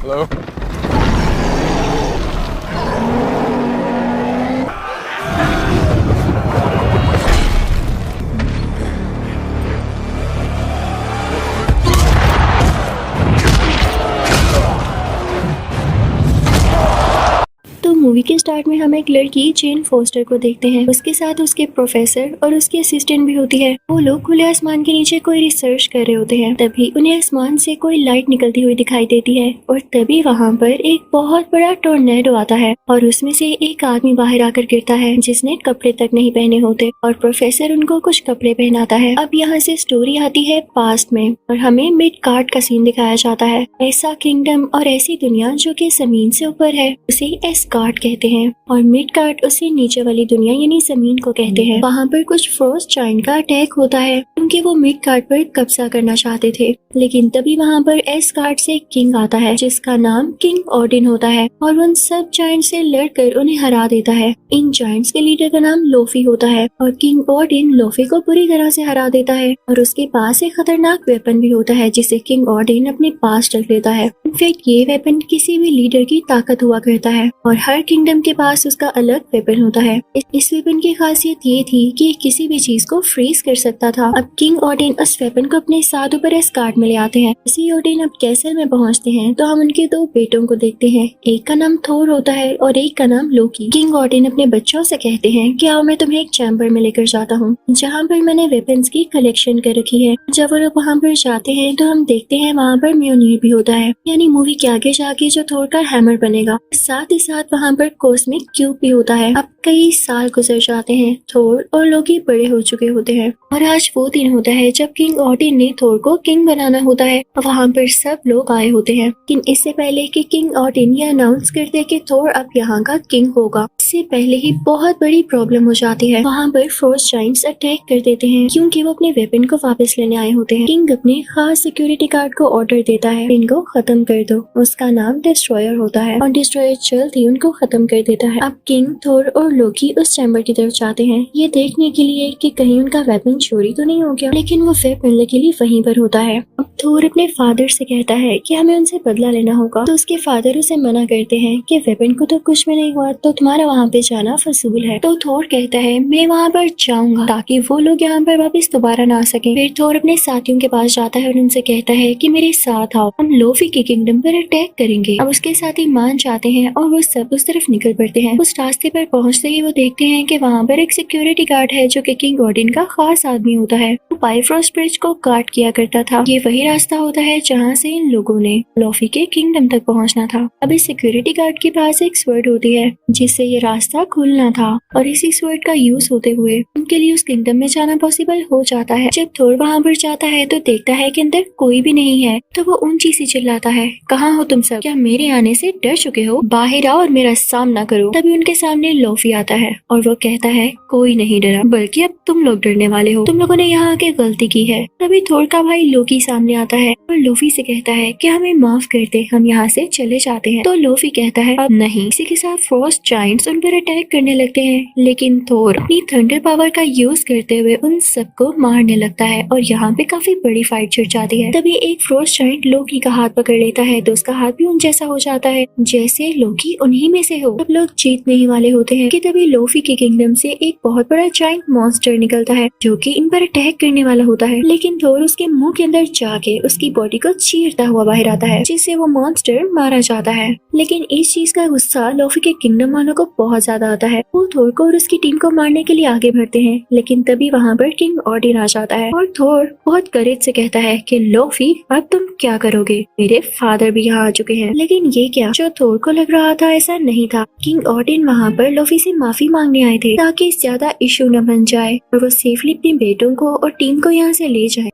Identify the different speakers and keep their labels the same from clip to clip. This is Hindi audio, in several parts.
Speaker 1: Hello?
Speaker 2: तो मूवी के स्टार्ट में हम एक लड़की जेन फोस्टर को देखते हैं। उसके साथ उसके प्रोफेसर और उसकी असिस्टेंट भी होती है। वो लोग खुले आसमान के नीचे कोई रिसर्च कर रहे होते हैं। तभी उन्हें आसमान से कोई लाइट निकलती हुई दिखाई देती है और तभी वहाँ पर एक बहुत बड़ा टोर्नेडो आता है और उसमें से एक आदमी बाहर आकर गिरता है जिसने कपड़े तक नहीं पहने होते और प्रोफेसर उनको कुछ कपड़े पहनाता है। अब यहाँ से स्टोरी आती है पास्ट में और हमें मिडगार्ड का सीन दिखाया जाता है। ऐसा किंगडम और ऐसी दुनिया जो कि जमीन से ऊपर है उसे एस्गार्ड कहते हैं और मिडगार्ड उसे नीचे वाली दुनिया यानी जमीन को कहते हैं। वहाँ पर कुछ फ्रोस्ट जायंट का अटैक होता है क्योंकि वो मिडगार्ड पर कब्जा करना चाहते थे, लेकिन तभी वहाँ पर एस्गार्ड से किंग आता है जिसका नाम किंग ओडिन होता है और उन सब जायंट से लड़कर उन्हें हरा देता है। इन जायंट्स के लीडर का नाम लोफी होता है और किंग ओडिन लोफी को पूरी तरह से हरा देता है और उसके पास एक खतरनाक वेपन भी होता है जिसे किंग ओडिन अपने पास रख लेता है। इनफैक्ट ये वेपन किसी भी लीडर की ताकत हुआ करता है और हर किंगडम के पास उसका अलग वेपन होता है। इस वेपन की खासियत ये थी कि किसी भी चीज को फ्रीज कर सकता था। अब किंग ओडिन उस वेपन को अपने साथ ऊपर एस्गार्ड में ले आते हैं। इसी ओडिन अब कैसल में पहुंचते हैं तो हम उनके दो बेटों को देखते हैं। एक का नाम थोर होता है और एक का नाम लोकी। किंग ओडिन अपने बच्चों से कहते हैं कि आओ मैं तुम्हें एक चैम्बर में लेकर जाता हूँ जहाँ पर मैंने वेपन्स की कलेक्शन कर रखी है। जब वो लोग वहाँ पर जाते हैं तो हम देखते हैं वहाँ पर म्योनिर भी होता है, यानी मूवी के आगे जाके जो थोर का हैमर बनेगा। साथ ही साथ वहाँ पर कॉस्मिक क्यूब भी होता है। अब कई साल गुजर जाते हैं, थोर और लोकी बड़े हो चुके होते हैं और आज वो दिन होता है जब किंग ओडिन ने थोर को किंग बनाना होता है। वहाँ पर सब लोग आए होते हैं, लेकिन इससे पहले कि किंग ओडिन ये अनाउंस कर दे कि थोर अब यहाँ का किंग होगा, इससे पहले ही बहुत बड़ी प्रॉब्लम हो जाती है। वहाँ पर फ्रोस्ट जायंट्स अटैक कर देते हैं क्योंकि वो अपने वेपन को वापस लेने आए होते हैं। किंग अपने खास सिक्योरिटी गार्ड को ऑर्डर देता है इनको खत्म कर दो। उसका नाम डिस्ट्रॉयर होता है और डिस्ट्रॉयर जल्द ही उनको खत्म कर देता है। अब किंग, थोर और लोकी उस चैम्बर की तरफ जाते हैं ये देखने के लिए कि कहीं उनका वेपन चोरी तो नहीं हो गया, लेकिन वो वेपन लकीली वहीं पर होता है। अब थोर अपने फादर से कहता है कि हमें उनसे बदला लेना होगा, तो उसके फादर उसे मना करते हैं कि वेपन को तो कुछ भी नहीं हुआ तो तुम्हारा वहाँ पे जाना फजूल है। तो थोर कहता है मैं वहाँ पर जाऊंगा ताकि वो लोग यहाँ पर वापस दोबारा ना आ सके। फिर थोर अपने साथियों के पास जाता है और उनसे कहता है कि मेरे साथ आओ, हम लोफी के किंगडम पर अटैक करेंगे। अब उसके साथी मान जाते हैं और वो सब उस तरफ निकल पड़ते हैं। उस रास्ते पर पहुंचते ही वो देखते हैं कि वहाँ पर एक सिक्योरिटी गार्ड है जो कि किंग ओडिन का खास आदमी होता है। वो बाइफ्रोस्ट ब्रिज को गार्ड किया करता था। ये वही रास्ता होता है जहाँ से इन लोगों ने लोफी के किंगडम तक पहुँचना था। अब इस सिक्योरिटी गार्ड के पास एक स्वर्ड होती है जिससे ये रास्ता खुलना था और इसी स्वर्ड का यूज होते हुए उनके लिए उस किंगडम में जाना पॉसिबल हो जाता है। जब थोर वहाँ पर जाता है तो देखता है कि अंदर कोई भी नहीं है, तो वो ऊंची सी चिल्लाता है, कहाँ हो तुम सब? क्या मेरे आने से डर चुके हो? बाहर आओ और मेरा सामना करो। तभी उनके सामने लोफी आता है और वो कहता है कोई नहीं डरा, बल्कि अब तुम लोग डरने वाले हो, तुम लोगों ने यहाँ आके गलती की है। तभी थोर का भाई लोकी सामने आता है और लोफी से कहता है कि हमें माफ कर दे, हम यहाँ से चले जाते हैं। तो लोफी कहता है अब नहीं। इसी के साथ फ्रोस्ट जायंट्स उन पर अटैक करने लगते हैं, लेकिन थोर अपनी थंडर पावर का यूज करते हुए उन सबको मारने लगता है और यहाँ पे काफी बड़ी फाइट छिड़ जाती है। तभी एक फ्रोस्ट जायंट लोकी का हाथ पकड़ लेता है तो उसका हाथ भी उन जैसा हो जाता है जैसे लोकी उन्हीं में से हो। सब लोग जीतने ही वाले होते हैं कि तभी लोफी के किंगडम से एक बहुत बड़ा जायंट मॉन्स्टर निकलता है जो कि इन पर अटैक करने वाला होता है, लेकिन थोर उसके मुंह के अंदर जाके उसकी बॉडी को चीरता हुआ बाहर आता है जिससे वो मॉन्स्टर मारा जाता है। लेकिन इस चीज का गुस्सा लोफी के किंगडम वालों को बहुत ज्यादा आता है। वो थोर को और उसकी टीम को मारने के लिए आगे बढ़ते हैं, लेकिन तभी वहाँ पर किंग ओडिन आ जाता है और थोर बहुत करेज से कहता है कि लोफी अब तुम क्या करोगे? मेरे फादर भी यहाँ आ चुके हैं। लेकिन ये क्या, जो थोर को लग रहा था ऐसा नहीं था। किंग ओडिन वहाँ पर लोफी से माफी मांगने आए थे ताकि ज्यादा इशू न बन जाए और वो सेफली अपने बेटों को और टीम को यहाँ से ले जाए।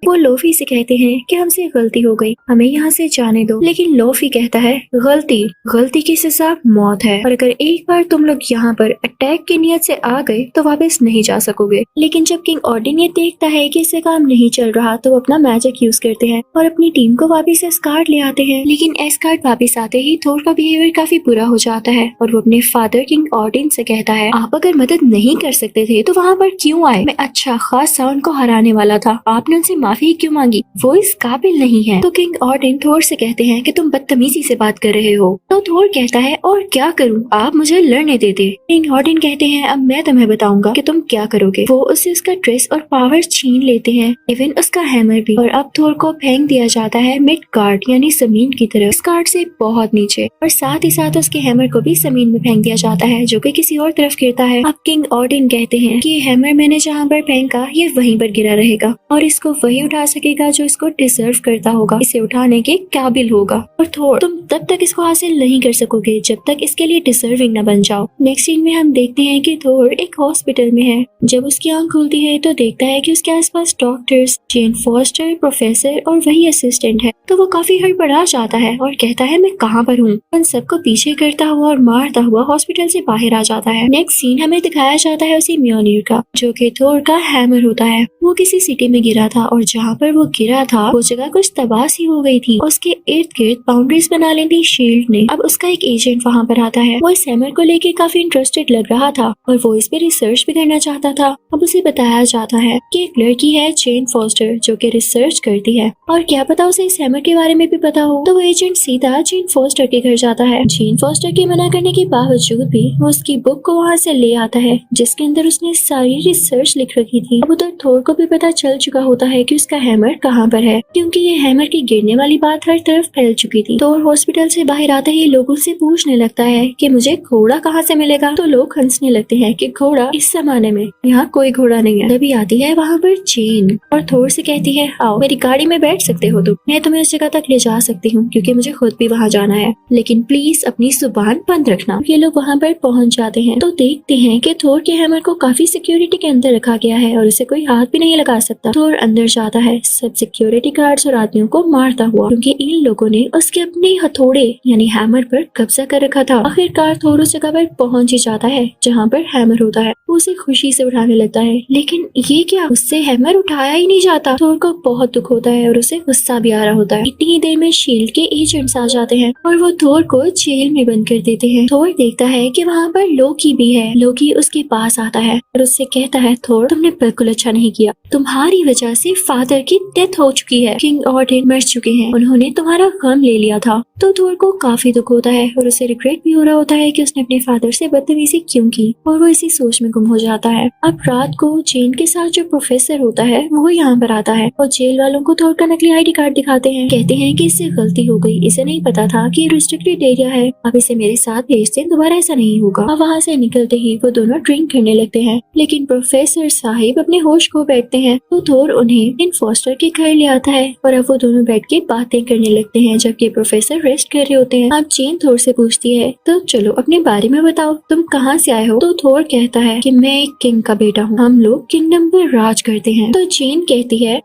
Speaker 2: वो लोफी से कहते हैं कि हमसे गलती हो गई, हमें यहाँ से जाने दो। लेकिन लोफी कहता है गलती की सजा मौत है और अगर एक बार तुम लोग यहाँ पर अटैक की नियत से आ गए तो वापस नहीं जा सकोगे। लेकिन जब किंग ओडिन ये देखता है कि इससे काम नहीं चल रहा तो वो अपना मैजिक यूज करते हैं और अपनी टीम को वापस एस्गार्ड ले आते हैं। लेकिन एस्गार्ड वापस आते ही थोर का बिहेवियर काफी बुरा हो जाता है और वो अपने फादर किंग ओडिन से कहता है आप अगर मदद नहीं कर सकते थे तो वहाँ पर क्यों आए? मैं अच्छा खासा उनको हराने वाला था, आपने उनसे माफी क्यों मांगी, वो इस काबिल नहीं है। तो किंग ऑर्डन थोर से कहते हैं कि तुम बदतमीजी से बात कर रहे हो। तो थोर कहता है और क्या करूं, आप मुझे लड़ने देते। किंग ऑर्डन कहते हैं अब मैं तुम्हें बताऊंगा कि तुम क्या करोगे। वो उससे उसका ड्रेस और पावर छीन लेते हैं, इवन उसका हैमर भी। और अब थोर को फेंक दिया जाता है मिड कार्ड यानी जमीन की तरफ, इस कार्ड से बहुत नीचे। और साथ ही साथ उसके हैमर को भी जमीन में फेंक दिया जाता है जो कि किसी और तरफ गिरता है। अब किंग ऑर्डन कहते हैं कि ये हैमर मैंने जहाँ पर फेंका ये वहीं पर गिरा रहेगा और इसको वही उठा सकेगा जो इसको डिजर्व करता होगा, इसे उठाने के काबिल होगा। और थोर तुम तब तक इसको हासिल नहीं कर सकोगे जब तक इसके लिए डिजर्विंग न बन जाओ। नेक्स्ट सीन में हम देखते हैं कि थोर एक हॉस्पिटल में है। जब उसकी आंख खुलती है तो देखता है कि उसके आसपास डॉक्टर्स, जेन फॉस्टर, प्रोफेसर और वही असिस्टेंट है। तो वो काफी हड़बड़ा जाता है और कहता है मैं कहाँ पर हूँ। उन सबको पीछे करता हुआ और मारता हुआ हॉस्पिटल से बाहर आ जाता है। नेक्स्ट सीन हमें दिखाया जाता है उसी म्योनिर का जो कि थोर का हैमर होता है। वो किसी सिटी में गिरा था और जहाँ पर वो गिरा था वो जगह कुछ तबाह सी हो गई थी। उसके इर्द गिर्द बाउंड्रीज बना ली थी शील्ड ने। अब उसका एक एजेंट वहाँ पर आता है। वो इस हैमर को लेके काफी इंटरेस्टेड लग रहा था और वो इस पे रिसर्च भी करना चाहता था। अब उसे बताया जाता है कि एक लड़की है जेन फॉस्टर जो कि रिसर्च करती है और क्या पता उसे इस हैमर के बारे में भी पता हो। तो वो एजेंट सीधा जेन फॉस्टर के घर जाता है। जेन फॉस्टर के मना करने के बावजूद भी वो उसकी बुक को वहाँ से ले आता है जिसके अंदर उसने सारी रिसर्च लिख रखी थी। अब उधर थोर को भी पता चल चुका होता है कि उसका हैमर कहाँ पर है क्योंकि ये हैमर की गिरने वाली बात हर तरफ फैल चुकी थी। थोर हॉस्पिटल से बाहर आते ही लोगों से पूछने लगता है कि मुझे घोड़ा कहाँ से मिलेगा। तो लोग हंसने लगते हैं कि घोड़ा इस जमाने में यहाँ कोई घोड़ा नहीं है। तभी आती है वहाँ पर जेन और थोर से कहती है आओ मेरी गाड़ी में बैठ सकते हो तुम, मैं तुम्हें उस जगह तक ले जा सकती हूँ क्योंकि मुझे खुद भी वहाँ जाना है, लेकिन प्लीज अपनी जुबान बंद रखना। ये लोग वहाँ पर पहुँच जाते हैं तो देखते हैं कि थोर के हैमर को काफी सिक्योरिटी के अंदर रखा गया है और उसे कोई हाथ भी नहीं लगा सकता। थोर अंदर जाता है सब सिक्योरिटी गार्ड्स और आदमियों को मारता हुआ क्योंकि इन लोगों ने उसके अपने हथौड़े यानी हैमर पर कब्जा कर रखा था। आखिरकार थोर उस जगह पर पहुंच ही जाता है जहाँ पर हैमर होता है। वो उसे खुशी से उठाने लगता है लेकिन ये क्या, उससे हैमर उठाया ही नहीं जाता। थोर को बहुत दुख होता है और उसे गुस्सा भी आ रहा होता है। इतनी ही देर में शील्ड के एजेंट्स आ जाते हैं और वो थोर को जेल में बंद कर देते हैं। थोर देखता है कि वहाँ पर लोकी भी है। लोकी उसके पास आता है और उससे कहता है थोर तुमने बिल्कुल अच्छा नहीं किया, तुम्हारी वजह से फादर की डेथ हो चुकी है, किंग ऑर्डन मर चुके हैं, उन्होंने तुम्हारा गम ले लिया था। तो थोर को काफी दुख होता है और उसे रिग्रेट भी हो रहा होता है कि उसने अपने फादर से बदतमीजी क्यों की और वो इसी सोच में गुम हो जाता है। अब रात को जेन के साथ जो प्रोफेसर होता है वो यहाँ पर आता है और जेल वालों को थोर का नकली ID कार्ड दिखाते हैं। कहते हैं कि इससे गलती हो गई, इसे नहीं पता था कि रिस्ट्रिक्टेड एरिया है, अब इसे मेरे साथ भेज दें, दोबारा ऐसा नहीं होगा। अब वहाँ से निकलते ही वो दोनों ड्रिंक करने लगते हैं लेकिन प्रोफेसर साहिब अपने होश खो बैठते हैं। तो थोर उन्हें इन फॉस्टर के घर ले आता है और अब वो दोनों बैठ के बातें करने लगते हैं जबकि प्रोफेसर रेस्ट कर रहे होते हैं। अब जेन थोर से पूछती है तो चलो अपने बारे में बताओ, तुम कहाँ से आए हो। तो थोर कहता है कि मैं एक किंग का बेटा हूँ, हम लोग किंगडम पर राज करते हैं। तो जेन कहती है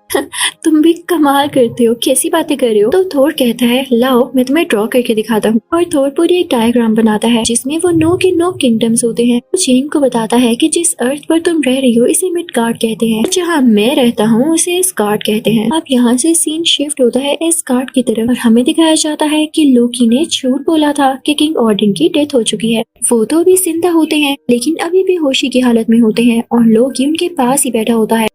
Speaker 2: तुम भी कमाल करते हो, कैसी बातें कर रहे हो। तो थोर कहता है लाओ मैं तुम्हें ड्रॉ करके दिखाता हूँ और थोर पूरी एक डायग्राम बनाता है जिसमें वो 9 के 9 किंगडम्स होते हैं। तो जेन को बताता है कि जिस अर्थ पर तुम रह रही हो इसे मिडगार्ड कहते हैं, जहाँ मैं रहता हूँ उसे एस्गार्ड कहते हैं। अब यहाँ से सीन शिफ्ट होता है एस्गार्ड की तरफ और हमें दिखाया जाता है कि लोकी ने झूठ बोला था कि किंग ऑर्डन की डेथ हो चुकी है। वो तो अभी जिंदा होते हैं लेकिन अभी भी होशी की हालत में होते हैं और लोकी उनके पास ही बैठा होता है।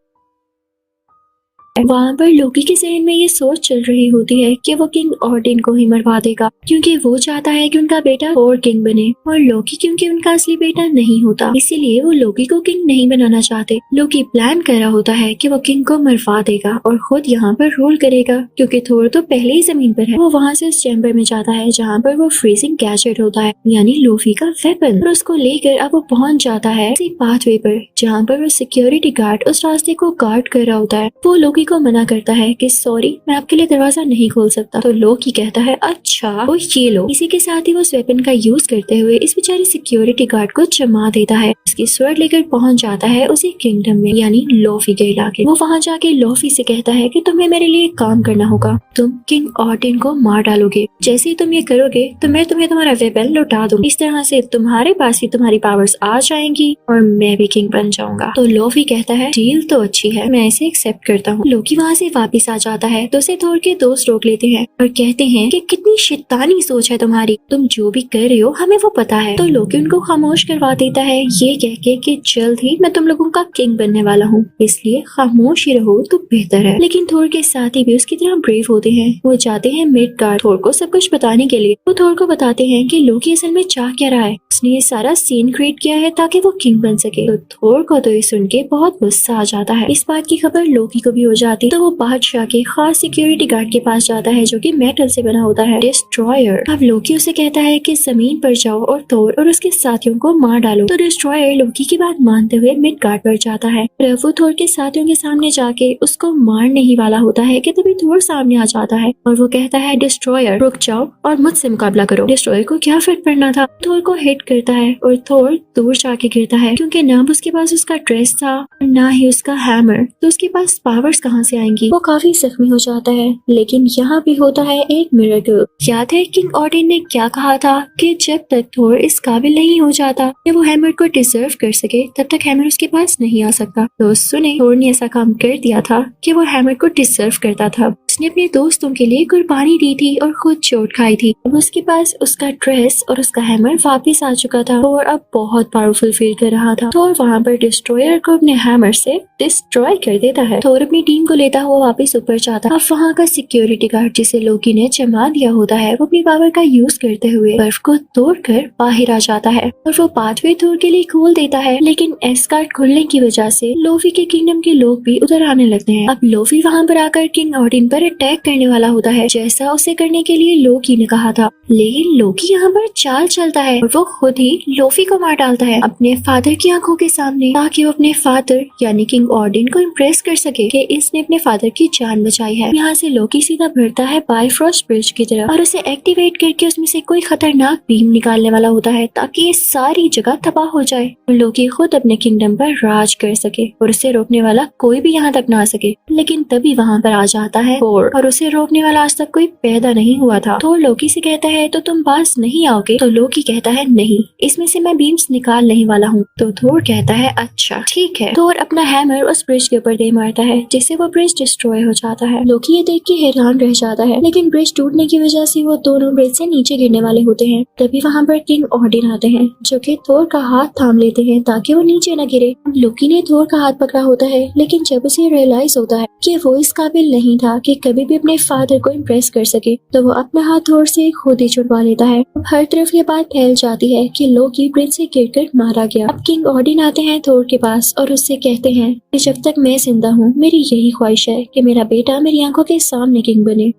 Speaker 2: वहाँ पर लोकी के जहन में ये सोच चल रही होती है कि वो किंग ऑर्डन को ही मरवा देगा क्योंकि वो चाहता है कि उनका बेटा और किंग बने और लोकी क्योंकि उनका असली बेटा नहीं होता इसीलिए वो लोकी को किंग नहीं बनाना चाहते। लोकी प्लान कर रहा होता है कि वो किंग को मरवा देगा और खुद यहाँ पर रूल करेगा क्योंकि थोर तो पहले ही जमीन पर है। वो वहाँ से उस चैम्बर में जाता है जहाँ पर वो फ्रीजिंग गैजेट होता है यानी लोफी का वेपन और उसको लेकर अब वो पहुँच जाता है उसी पाथवे पर जहाँ पर वो सिक्योरिटी गार्ड उस रास्ते को गार्ड कर रहा होता है। वो लोकी को मना करता है कि सॉरी मैं आपके लिए दरवाजा नहीं खोल सकता। तो लोकी कहता है अच्छा वो ये लो। इसी के साथ ही वो वेपन का यूज करते हुए इस बेचारे सिक्योरिटी गार्ड को जमा देता है। उसकी स्वर्ड लेकर पहुंच जाता है उसी किंगडम में यानी लोफी के इलाके। वो वहाँ जाके लोफी से कहता है कि तुम्हें मेरे लिए एक काम करना होगा, तुम किंग ऑर्डन को मार डालोगे। जैसे ही तुम ये करोगे तो मैं तुम्हें तुम्हारा वेपन लौटा दूंगी। इस तरह से तुम्हारे पास भी तुम्हारी पावर्स आ जाएंगी और मैं भी किंग बन जाऊंगा। तो लोफी कहता है डील तो अच्छी है, मैं इसे एक्सेप्ट करता हूँ। लोकी वहाँ से वापस आ जाता है तो उसे थोर के दोस्त रोक लेते हैं और कहते हैं कि कितनी शैतानी सोच है तुम्हारी, तुम जो भी कर रहे हो हमें वो पता है। तो लोकी उनको खामोश करवा देता है ये कह के कि जल्द ही मैं तुम लोगों का किंग बनने वाला हूँ, इसलिए खामोश ही रहो तो बेहतर है। लेकिन थोर के साथी भी उसकी तरह ब्रेव होते हैं। वो जाते हैं मिडगार्ड थोर को सब कुछ बताने के लिए। वो थोर को बताते हैं कि लोकी असल में चाह क्या रहा है, उसने ये सारा सीन क्रिएट किया है ताकि वो किंग बन सके। तो थोर को तो ये सुन के बहुत गुस्सा आ जाता है। इस बात की खबर लोकी को भी हो जाती तो वो बादशाह के खास सिक्योरिटी गार्ड के पास जाता है जो कि मेटल से बना होता है, डिस्ट्रॉयर। अब लोकी उसे कहता है कि जमीन पर जाओ और थोर और उसके साथियों को मार डालो। तो डिस्ट्रॉयर लोकी की बात मानते हुए मिडगार्ड पर जाता है। वो थोर के साथियों के सामने जाके उसको मारने ही वाला होता है कि तभी थोर सामने आ जाता है और वो कहता है डिस्ट्रॉयर रुक जाओ और मुझसे मुकाबला करो। डिस्ट्रॉयर को क्या फर्क पड़ना था, थोर को हिट करता है और थोर दूर जाके गिरता है क्योंकि ना उसके पास उसका ड्रेस था और ना ही उसका हैमर, तो उसके पास पावर्स कहाँ से आएंगी। वो काफी जख्मी हो जाता है। लेकिन यहाँ भी होता है एक मिरेकल। याद है किंग ऑडिन ने क्या कहा था कि जब तक थोर इस काबिल नहीं हो जाता कि वो हैमर को डिजर्व कर सके तब तक हैमर उसके पास नहीं आ सकता। तो सुने थोर ने ऐसा काम कर दिया था कि वो हैमर को डिजर्व करता था। उसने अपने दोस्तों के लिए कुर्बानी दी थी और खुद चोट खाई थी। अब उसके पास उसका ड्रेस और उसका हैमर वापस आ चुका था और अब बहुत पावरफुल फील कर रहा था। थोर वहाँ पर डिस्ट्रॉयर को अपने हैमर से डिस्ट्रॉय कर देता है। थोर अपनी टीम को लेता हुआ वापस ऊपर जाता। अब वहाँ का सिक्योरिटी गार्ड जिसे लोकी ने जमा दिया होता है वो अपनी पावर का यूज करते हुए बर्फ को तोड़कर बाहर आ जाता है और वो पाथवे थोर के लिए खोल देता है। लेकिन एस्गार्ड खुलने की वजह से लोफी के किंगडम के लोग भी उधर आने लगते हैं। अब लोफी वहाँ पर आकर किंग ऑडिन पर अटैक करने वाला होता है जैसा उसे करने के लिए लोकी ने कहा था। लेकिन लोकी यहाँ पर चाल चलता है और वो खुद ही लोफी को मार डालता है अपने फादर की आंखों के सामने ताकि वो अपने फादर यानी किंग ऑडिन को इम्प्रेस कर सके कि इसने अपने फादर की जान बचाई है। यहाँ से लोकी सीधा बढ़ता है बाइफ्रॉस्ट ब्रिज की तरफ और उसे एक्टिवेट करके उसमें से कोई खतरनाक बीम निकालने वाला होता है ताकि ये सारी जगह तबाह हो जाए और लोकी खुद अपने किंगडम पर राज कर सके और उसे रोकने वाला कोई भी यहाँ तक ना आ सके। लेकिन तभी वहाँ पर आ जाता है थोर और उसे रोकने वाला आज तक कोई पैदा नहीं हुआ था। थोर लोकी से कहता है तो तुम पास नहीं आओगे। तो लोकी कहता है नहीं, इसमें से मैं बीम्स निकाल नहीं वाला हूँ। तो थोर कहता है अच्छा ठीक है। थोर अपना हैमर उस ब्रिज के ऊपर दे मारता है जिससे वो ब्रिज डिस्ट्रॉय हो जाता है। लोकी ये देख के हैरान रह जाता है लेकिन ब्रिज टूटने की वजह से वो दोनों ब्रिज से नीचे गिरने वाले होते हैं। तभी वहाँ पर किंग ऑडिन आते हैं जो कि थोर का हाथ थाम लेते हैं ताकि वो नीचे न गिरे। लोकी ने थोर का हाथ पकड़ा होता है लेकिन जब उसे रियलाइज होता है कि वो इस काबिल नहीं था कि कभी भी अपने फादर को इम्प्रेस कर सके तो वो अपना हाथ थोर से खुद ही छुड़वा लेता है। हर तरफ ये बात फैल जाती है कि लोकी ब्रिज से गिरकर मारा गया। अब किंग ऑडिन आते हैं थोर के पास और उससे कहते हैं कि जब तक मैं जिंदा हूँ मेरी यही ख्वाहिश है कि मेरा बेटा मेरी आंखों के सामने किंग बने।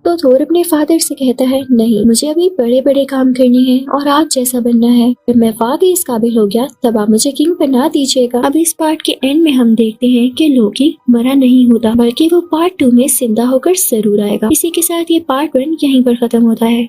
Speaker 2: तो थोर अपने फादर से कहता है नहीं, मुझे अभी बड़े बड़े काम करने हैं और आप जैसा बनना है। जब मैं वाकई इस काबिल हो गया तब आप मुझे किंग बना दीजिएगा। अब इस पार्ट के एंड में हम देखते हैं कि लोकी मरा नहीं होता बल्कि वो पार्ट 2 में जिंदा होकर जरूर आएगा। इसी के साथ ये पार्ट 1 यहीं पर खत्म होता है।